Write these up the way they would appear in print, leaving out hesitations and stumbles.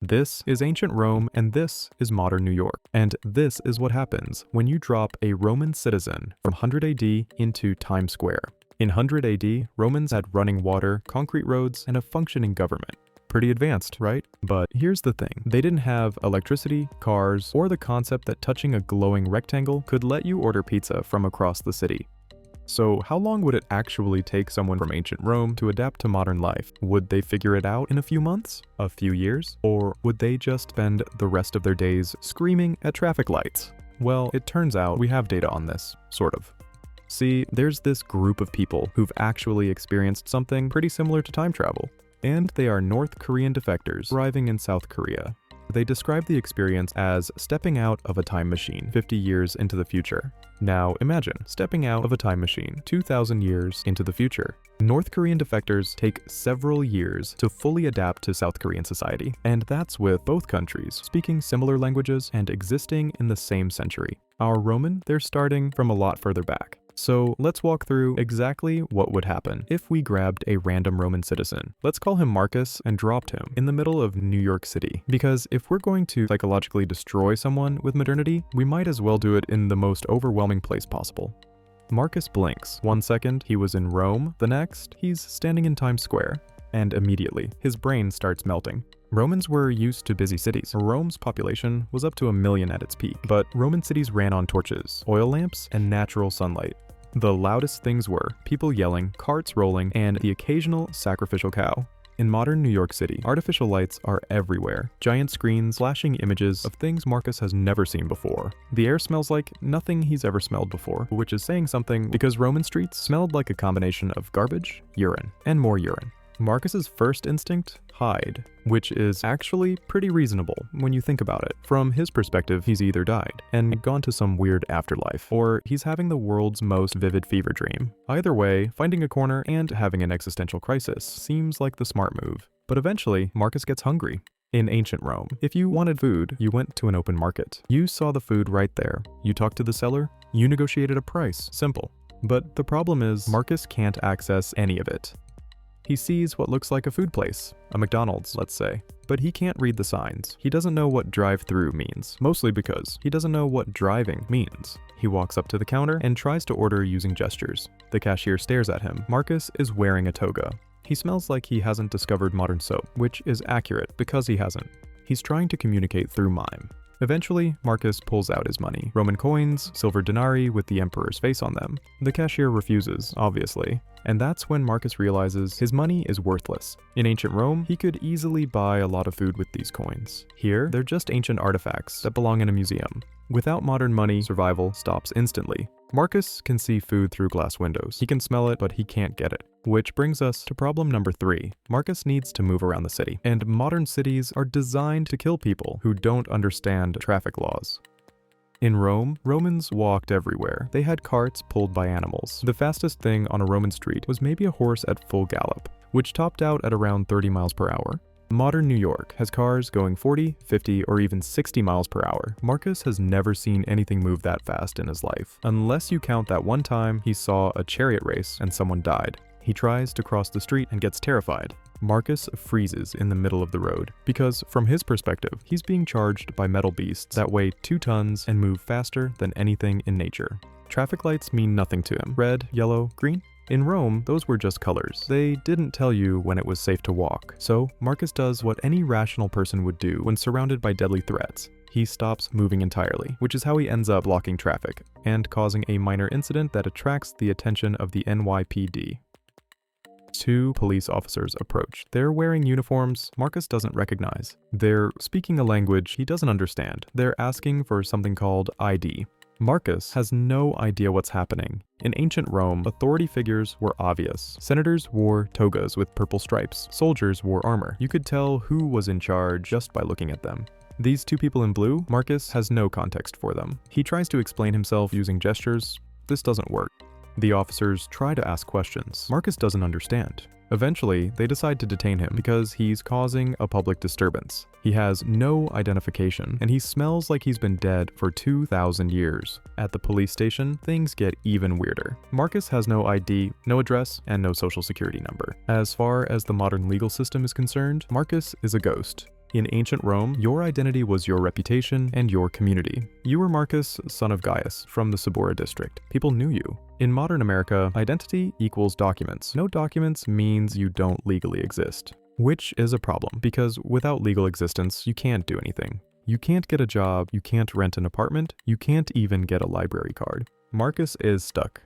This is ancient Rome and this is modern New York. And this is what happens when you drop a Roman citizen from 100 AD into Times Square. In 100 AD, Romans had running water, concrete roads, and a functioning government. Pretty advanced, right? But here's the thing. They didn't have electricity, cars, or the concept that touching a glowing rectangle could let you order pizza from across the city. So how long would it actually take someone from ancient Rome to adapt to modern life? Would they figure it out in a few months? A few years? Or would they just spend the rest of their days screaming at traffic lights? Well, it turns out we have data on this, sort of. See, there's this group of people who've actually experienced something pretty similar to time travel. And they are North Korean defectors arriving in South Korea. They describe the experience as stepping out of a time machine 50 years into the future. Now imagine stepping out of a time machine 2,000 years into the future. North Korean defectors take several years to fully adapt to South Korean society, and that's with both countries speaking similar languages and existing in the same century. Our Roman, they're starting from a lot further back. So let's walk through exactly what would happen if we grabbed a random Roman citizen. Let's call him Marcus and dropped him in the middle of New York City. Because if we're going to psychologically destroy someone with modernity, we might as well do it in the most overwhelming place possible. Marcus blinks. 1 second, he was in Rome. The next, he's standing in Times Square. And immediately, his brain starts melting. Romans were used to busy cities. Rome's population was up to 1 million at its peak, but Roman cities ran on torches, oil lamps, and natural sunlight. The loudest things were people yelling, carts rolling, and the occasional sacrificial cow. In modern New York City, artificial lights are everywhere. Giant screens flashing images of things Marcus has never seen before. The air smells like nothing he's ever smelled before, which is saying something because Roman streets smelled like a combination of garbage, urine, and more urine. Marcus's first instinct? Hide, which is actually pretty reasonable when you think about it. From his perspective, he's either died and gone to some weird afterlife, or he's having the world's most vivid fever dream. Either way, finding a corner and having an existential crisis seems like the smart move. But eventually, Marcus gets hungry. In ancient Rome, if you wanted food, you went to an open market. You saw the food right there. You talked to the seller, you negotiated a price. Simple. But the problem is, Marcus can't access any of it. He sees what looks like a food place, a McDonald's, let's say, but he can't read the signs. He doesn't know what drive-through means, mostly because he doesn't know what driving means. He walks up to the counter and tries to order using gestures. The cashier stares at him. Marcus is wearing a toga. He smells like he hasn't discovered modern soap, which is accurate because he hasn't. He's trying to communicate through mime. Eventually, Marcus pulls out his money. Roman coins, silver denarii with the emperor's face on them. The cashier refuses, obviously. And that's when Marcus realizes his money is worthless. In ancient Rome, he could easily buy a lot of food with these coins. Here, they're just ancient artifacts that belong in a museum. Without modern money, survival stops instantly. Marcus can see food through glass windows. He can smell it, but he can't get it. Which brings us to problem number 3. Marcus needs to move around the city. And modern cities are designed to kill people who don't understand traffic laws. In Rome, Romans walked everywhere. They had carts pulled by animals. The fastest thing on a Roman street was maybe a horse at full gallop, which topped out at around 30 miles per hour. Modern New York has cars going 40, 50, or even 60 miles per hour. Marcus has never seen anything move that fast in his life, unless you count that one time he saw a chariot race and someone died. He tries to cross the street and gets terrified. Marcus freezes in the middle of the road because, from his perspective, he's being charged by metal beasts that weigh 2 tons and move faster than anything in nature. Traffic lights mean nothing to him. Red, yellow, green? In Rome, those were just colors. They didn't tell you when it was safe to walk. So, Marcus does what any rational person would do when surrounded by deadly threats. He stops moving entirely, which is how he ends up blocking traffic and causing a minor incident that attracts the attention of the NYPD. 2 police officers approach. They're wearing uniforms Marcus doesn't recognize. They're speaking a language he doesn't understand. They're asking for something called ID. Marcus has no idea what's happening. In ancient Rome, authority figures were obvious. Senators wore togas with purple stripes. Soldiers wore armor. You could tell who was in charge just by looking at them. These 2 people in blue, Marcus has no context for them. He tries to explain himself using gestures. This doesn't work. The officers try to ask questions. Marcus doesn't understand. Eventually, they decide to detain him because he's causing a public disturbance. He has no identification, and he smells like he's been dead for 2,000 years. At the police station, things get even weirder. Marcus has no ID, no address, and no social security number. As far as the modern legal system is concerned, Marcus is a ghost. In ancient Rome, your identity was your reputation and your community. You were Marcus, son of Gaius, from the Subura district. People knew you. In modern America, identity equals documents. No documents means you don't legally exist. Which is a problem, because without legal existence, you can't do anything. You can't get a job, you can't rent an apartment, you can't even get a library card. Marcus is stuck.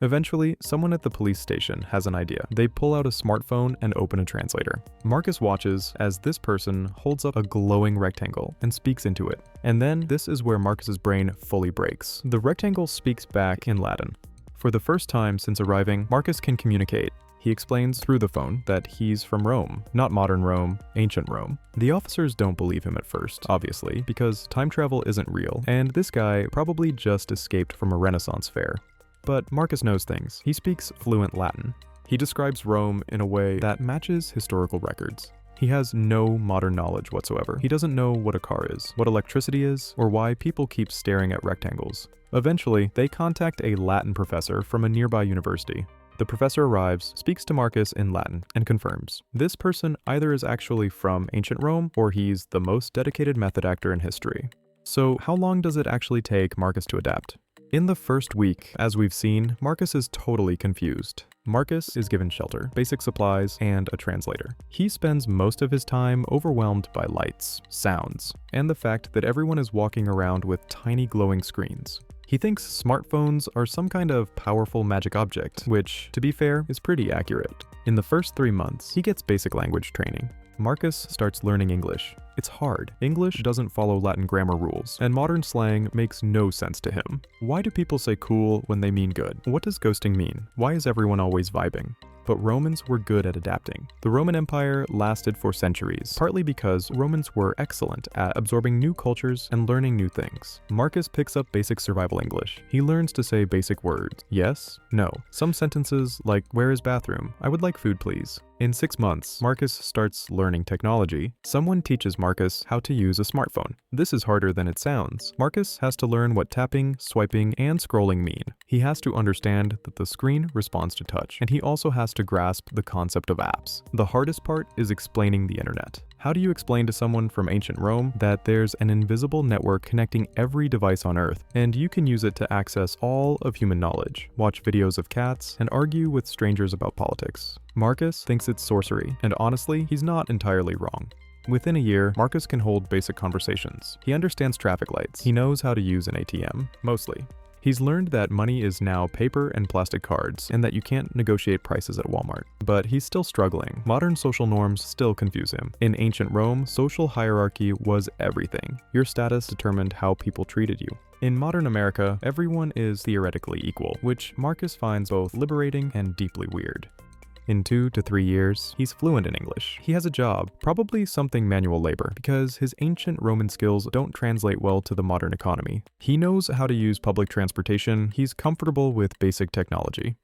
Eventually, someone at the police station has an idea. They pull out a smartphone and open a translator. Marcus watches as this person holds up a glowing rectangle and speaks into it. And then this is where Marcus's brain fully breaks. The rectangle speaks back in Latin. For the first time since arriving, Marcus can communicate. He explains through the phone that he's from Rome, not modern Rome, ancient Rome. The officers don't believe him at first, obviously, because time travel isn't real, and this guy probably just escaped from a Renaissance fair. But Marcus knows things. He speaks fluent Latin. He describes Rome in a way that matches historical records. He has no modern knowledge whatsoever. He doesn't know what a car is, what electricity is, or why people keep staring at rectangles. Eventually, they contact a Latin professor from a nearby university. The professor arrives, speaks to Marcus in Latin, and confirms. This person either is actually from ancient Rome, or he's the most dedicated method actor in history. So how long does it actually take Marcus to adapt? In the first week, as we've seen, Marcus is totally confused. Marcus is given shelter, basic supplies, and a translator. He spends most of his time overwhelmed by lights, sounds, and the fact that everyone is walking around with tiny glowing screens. He thinks smartphones are some kind of powerful magic object, which, to be fair, is pretty accurate. In the first 3 months, he gets basic language training. Marcus starts learning English. It's hard. English doesn't follow Latin grammar rules, and modern slang makes no sense to him. Why do people say cool when they mean good? What does ghosting mean? Why is everyone always vibing? But Romans were good at adapting. The Roman Empire lasted for centuries, partly because Romans were excellent at absorbing new cultures and learning new things. Marcus picks up basic survival English. He learns to say basic words. Yes, no. Some sentences like, "Where is bathroom? I would like food, please." In 6 months, Marcus starts learning technology. Someone teaches Marcus how to use a smartphone. This is harder than it sounds. Marcus has to learn what tapping, swiping, and scrolling mean. He has to understand that the screen responds to touch, and he also has to grasp the concept of apps. The hardest part is explaining the internet. How do you explain to someone from ancient Rome that there's an invisible network connecting every device on Earth, and you can use it to access all of human knowledge, watch videos of cats, and argue with strangers about politics? Marcus thinks it's sorcery, and honestly, he's not entirely wrong. Within a year, Marcus can hold basic conversations. He understands traffic lights. He knows how to use an ATM, mostly. He's learned that money is now paper and plastic cards, and that you can't negotiate prices at Walmart. But he's still struggling. Modern social norms still confuse him. In ancient Rome, social hierarchy was everything. Your status determined how people treated you. In modern America, everyone is theoretically equal, which Marcus finds both liberating and deeply weird. In 2 to 3 years, he's fluent in English. He has a job, probably something manual labor, because his ancient Roman skills don't translate well to the modern economy. He knows how to use public transportation. He's comfortable with basic technology.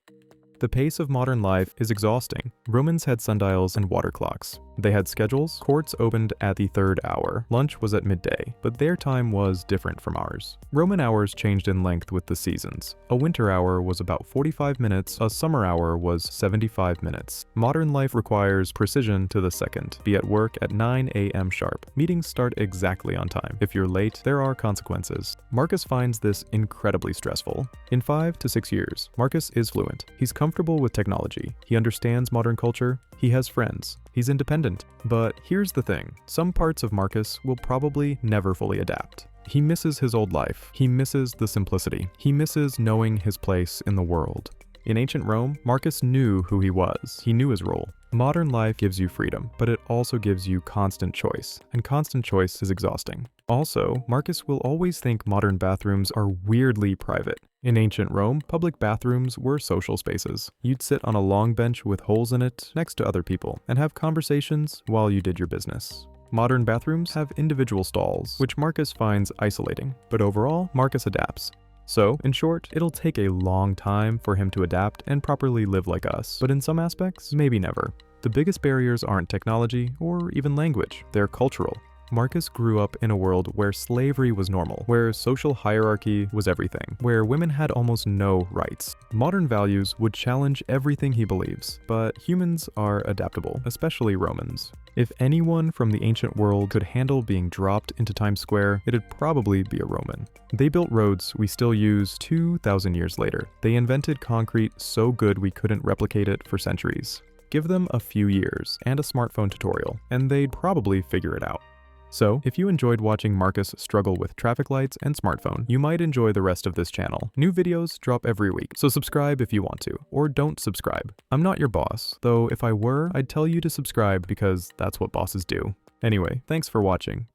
The pace of modern life is exhausting. Romans had sundials and water clocks. They had schedules. Courts opened at the 3rd hour. Lunch was at midday, but their time was different from ours. Roman hours changed in length with the seasons. A winter hour was about 45 minutes, a summer hour was 75 minutes. Modern life requires precision to the second. Be at work at 9 a.m. sharp. Meetings start exactly on time. If you're late, there are consequences. Marcus finds this incredibly stressful. In 5 to 6 years, Marcus is fluent. He's comfortable with technology. He understands modern culture. He has friends. He's independent. But here's the thing. Some parts of Marcus will probably never fully adapt. He misses his old life. He misses the simplicity. He misses knowing his place in the world. In ancient Rome, Marcus knew who he was. He knew his role. Modern life gives you freedom, but it also gives you constant choice, and constant choice is exhausting. Also, Marcus will always think modern bathrooms are weirdly private. In ancient Rome, public bathrooms were social spaces. You'd sit on a long bench with holes in it next to other people and have conversations while you did your business. Modern bathrooms have individual stalls, which Marcus finds isolating, but overall, Marcus adapts. So, in short, it'll take a long time for him to adapt and properly live like us, but in some aspects, maybe never. The biggest barriers aren't technology or even language, they're cultural. Marcus grew up in a world where slavery was normal, where social hierarchy was everything, where women had almost no rights. Modern values would challenge everything he believes, but humans are adaptable, especially Romans. If anyone from the ancient world could handle being dropped into Times Square, it'd probably be a Roman. They built roads we still use 2,000 years later. They invented concrete so good we couldn't replicate it for centuries. Give them a few years and a smartphone tutorial, and they'd probably figure it out. So, if you enjoyed watching Marcus struggle with traffic lights and smartphone, you might enjoy the rest of this channel. New videos drop every week, so subscribe if you want to, or don't subscribe. I'm not your boss, though if I were, I'd tell you to subscribe because that's what bosses do. Anyway, thanks for watching.